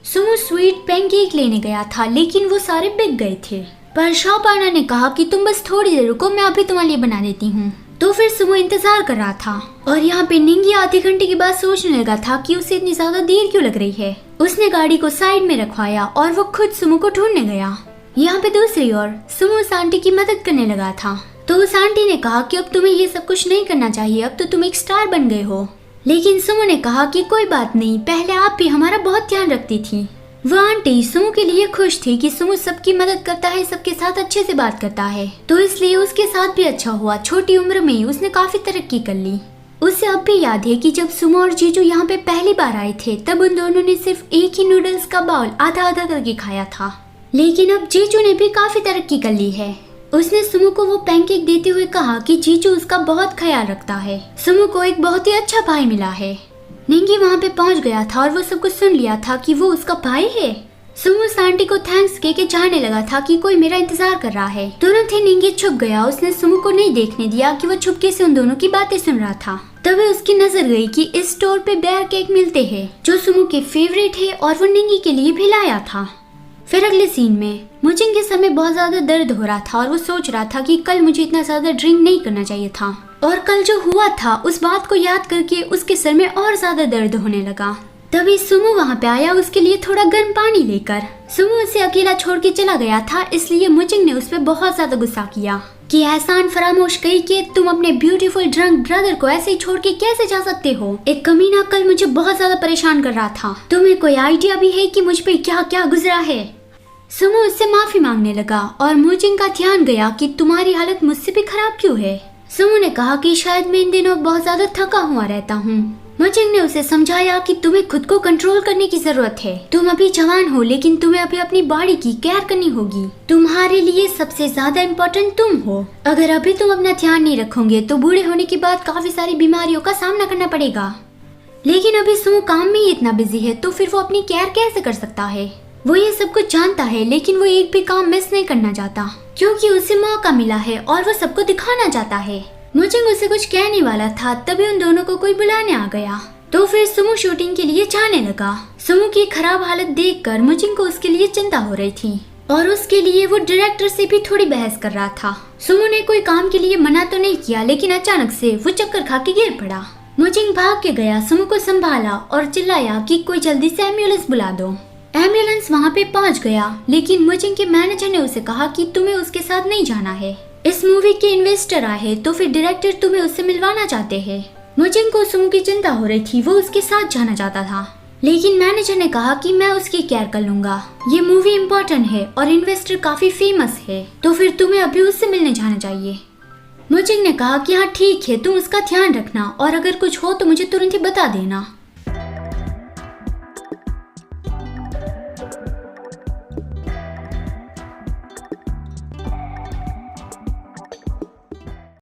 Sumo sweet pancake लेने गया था लेकिन वो सारे बिक गए थे। पर शॉपाना ने कहा कि तुम बस थोड़ी देर रुको, मैं अभी तुम्हारे लिए बना देती हूँ। तो फिर सुमो इंतजार कर रहा था और यहाँ पे निंगी आधे घंटे के बाद सोचने लगा था कि उसे इतनी ज्यादा देर क्यों लग रही है। उसने गाड़ी को साइड में रखवाया और वो खुद सुमो को ढूंढने गया। यहाँ पे दूसरी ओर सुमो उस आंटी की मदद करने लगा था। तो उस आंटी ने कहा कि अब तुम्हें ये सब कुछ नहीं करना चाहिए, अब तो तुम एक स्टार बन गए हो। लेकिन सुमो ने कहा कि कोई बात नहीं, पहले आप भी हमारा बहुत ध्यान रखती थी। वह आंटी सुमो के लिए खुश थी कि सुमो सबकी मदद करता है, सबके साथ अच्छे से बात करता है, तो इसलिए उसके साथ भी अच्छा हुआ। छोटी उम्र में उसने काफी तरक्की कर ली। उसे अब भी याद है कि जब सुमो और जीजू यहाँ पे पहली बार आए थे तब उन दोनों ने सिर्फ एक ही नूडल्स का बाउल आधा आधा करके खाया था। लेकिन अब जीजू ने भी काफी तरक्की कर ली है। उसने सुमो को वो पैनकेक देते हुए कहा कि जीजू उसका बहुत ख्याल रखता है। सुमो को एक बहुत ही अच्छा भाई मिला है। निंगी वहाँ पे पहुँच गया था और वो सब कुछ सुन लिया था कि वो उसका भाई है। सुमो उस आंटी को थैंक्स कह के जाने लगा था कि कोई मेरा इंतजार कर रहा है। तुरंत ही निंगी छुप गया। उसने सुमो को नहीं देखने दिया कि वो छुपके से उन दोनों की बातें सुन रहा था। तभी उसकी नजर गई कि इस स्टोर पे बेयर केक मिलते हैं जो सुमो के फेवरेट है और वो निंगी के लिए भी लाया था। फिर अगले सीन में मुजिंग के समय बहुत ज्यादा दर्द हो रहा था और वो सोच रहा था कि कल मुझे इतना ज्यादा ड्रिंक नहीं करना चाहिए था, और कल जो हुआ था उस बात को याद करके उसके सर में और ज्यादा दर्द होने लगा। तभी सुमो वहाँ पे आया उसके लिए थोड़ा गर्म पानी लेकर। सुमो उसे अकेला छोड़ के चला गया था, इसलिए मुजिंग ने उस पर बहुत ज्यादा गुस्सा किया कि एहसान फरामोश कही कि तुम अपने ब्यूटीफुल ड्रंक ब्रदर को ऐसे ही छोड़ के कैसे जा सकते हो। एक कमीना कल मुझे बहुत ज्यादा परेशान कर रहा था। तुम्हें कोई आइडिया भी है कि मुझ पे क्या क्या गुजरा है? सुमो उससे माफी मांगने लगा और मुजिंग का ध्यान गया कि तुम्हारी हालत मुझसे भी खराब क्यों है। सुमो ने कहा कि शायद मैं इन दिनों बहुत ज्यादा थका हुआ रहता हूँ। मुजिंग ने उसे समझाया कि तुम्हें खुद को कंट्रोल करने की जरूरत है। तुम अभी जवान हो लेकिन तुम्हें अभी अपनी बॉडी की केयर करनी होगी। तुम्हारे लिए सबसे ज्यादा इम्पोर्टेंट तुम हो। अगर अभी तुम अपना ध्यान नहीं रखोगे तो बूढ़े होने के बाद काफी सारी बीमारियों का सामना करना पड़ेगा। लेकिन अभी सुमो काम में ही इतना बिजी है तो फिर वो अपनी केयर कैसे कर सकता है? वो ये सब कुछ जानता है लेकिन वो एक भी काम मिस नहीं करना चाहता क्योंकि उसे मौका मिला है और वो सबको दिखाना चाहता है। मुजिंग उसे कुछ कहने वाला था तभी उन दोनों को कोई बुलाने आ गया। तो फिर सुमो शूटिंग के लिए जाने लगा। सुमो की खराब हालत देखकर मुजिंग को उसके लिए चिंता हो रही थी और उसके लिए वो डायरेक्टर से भी थोड़ी बहस कर रहा था। सुमो ने कोई काम के लिए मना तो नहीं किया लेकिन अचानक से वो चक्कर खा के गिर पड़ा। मुजिंग भाग के गया, सुमो को संभाला और चिल्लाया कि कोई जल्दी से एम्बुलेंस बुला दो। एम्बुलेंस वहाँ पे पहुँच गया लेकिन मुजिंग के मैनेजर ने उसे कहा कि तुम्हें उसके साथ नहीं जाना है। इस मूवी के इन्वेस्टर आए हैं तो फिर डायरेक्टर तुम्हें उससे मिलवाना चाहते हैं। मुजिंग को सुमो की चिंता हो रही थी, वो उसके साथ जाना चाहता था लेकिन मैनेजर ने कहा कि मैं उसकी केयर कर लूंगा। ये मूवी इम्पोर्टेंट है और इन्वेस्टर काफी फेमस है तो फिर तुम्हें अभी उससे मिलने जाना चाहिए। मुजिंग ने कहा कि हाँ ठीक है, तुम उसका ध्यान रखना और अगर कुछ हो तो मुझे तुरंत ही बता देना।